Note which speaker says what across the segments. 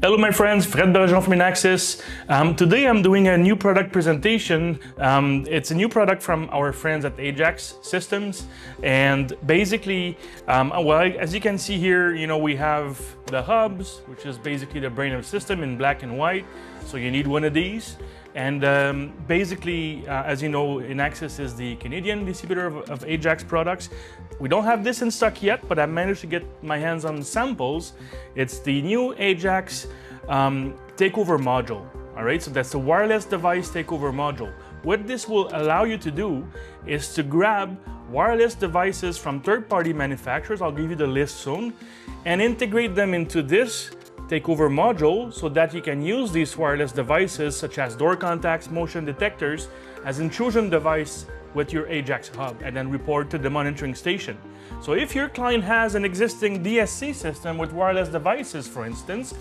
Speaker 1: Hello my friends, Fred Bergeron from Inaxsys. Today I'm doing a new product presentation. It's a new product from our friends at Ajax Systems, and basically, as you can see here, we have the hubs, which is basically the brain of the system in black and white. So you need one of these. And basically, as you know, Inaxsys is the Canadian distributor of Ajax products. We don't have this in stock yet, but I managed to get my hands on samples. It's the new Ajax Takeover Module. All right, so that's the wireless device takeover module. What this will allow you to do is to grab wireless devices from third-party manufacturers, I'll give you the list soon, and integrate them into this takeover module so that you can use these wireless devices such as door contacts, motion detectors as intrusion device with your Ajax hub and then report to the monitoring station. So if your client has an existing DSC system with wireless devices, for instance,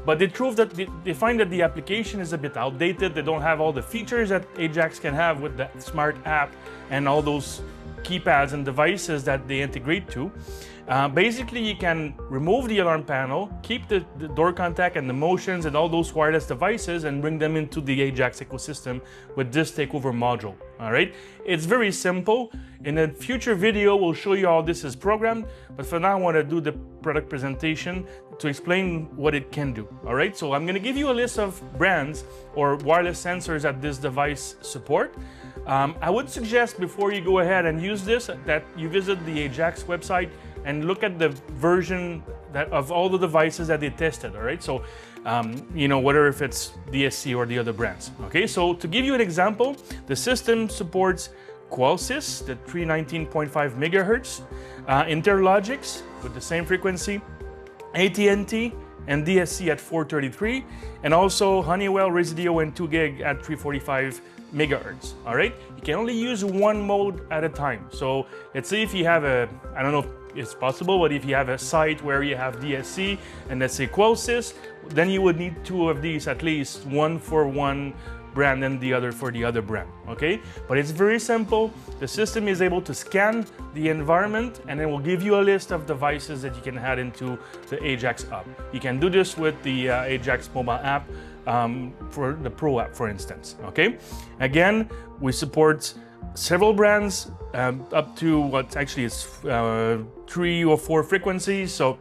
Speaker 1: but they find that the application is a bit outdated, they don't have all the features that Ajax can have with the smart app and all those keypads and devices that they integrate to. Basically, you can remove the alarm panel, keep the door contact and the motions and all those wireless devices and bring them into the Ajax ecosystem with this takeover module. All right, it's very simple. In a future video, we'll show you how this is programmed, but for now I want to do the product presentation to explain what it can do. All right, so I'm going to give you a list of brands or wireless sensors that this device support. I would suggest before you go ahead and use this that you visit the Ajax website and look at the version of all the devices that they tested, all right? So, whether if it's DSC or the other brands, okay? So to give you an example, the system supports Qolsys, the 319.5 megahertz, Interlogix with the same frequency, AT&T, and DSC at 433, and also Honeywell, Resideo, and 2 gig at 345 megahertz, all right? You can only use one mode at a time. So let's say if you have I don't know if it's possible, but if you have a site where you have DSC and let's say Qolsys, then you would need two of these at least, one for one brand and the other for the other brand, okay? But it's very simple. The system is able to scan the environment and it will give you a list of devices that you can add into the Ajax app. You can do this with the Ajax mobile app for the Pro app, for instance, okay? Again, we support several brands up to what actually is 3 or 4 frequencies, so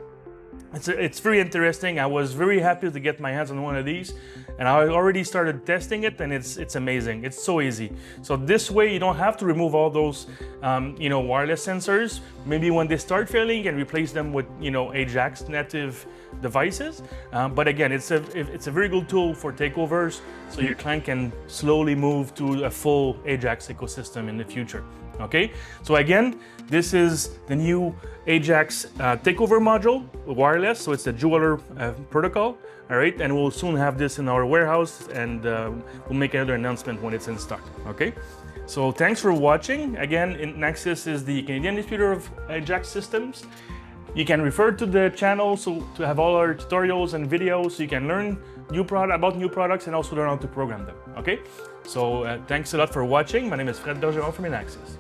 Speaker 1: it's very interesting. I was very happy to get my hands on one of these, and I already started testing it, and it's amazing. It's so easy. So this way, you don't have to remove all those, wireless sensors. Maybe when they start failing, you can replace them with, Ajax native devices. But again, it's a very good tool for takeovers, so your client can slowly move to a full Ajax ecosystem in the future. Okay, so again, this is the new Ajax Takeover Module, wireless, so it's the Jeweller protocol, all right, and we'll soon have this in our warehouse, and we'll make another announcement when it's in stock, okay? So thanks for watching. Again, Inaxsys is the Canadian distributor of Ajax Systems. You can refer to the channel to have all our tutorials and videos so you can learn about new products and also learn how to program them, okay? So thanks a lot for watching. My name is Fred Bergeron from Inaxsys.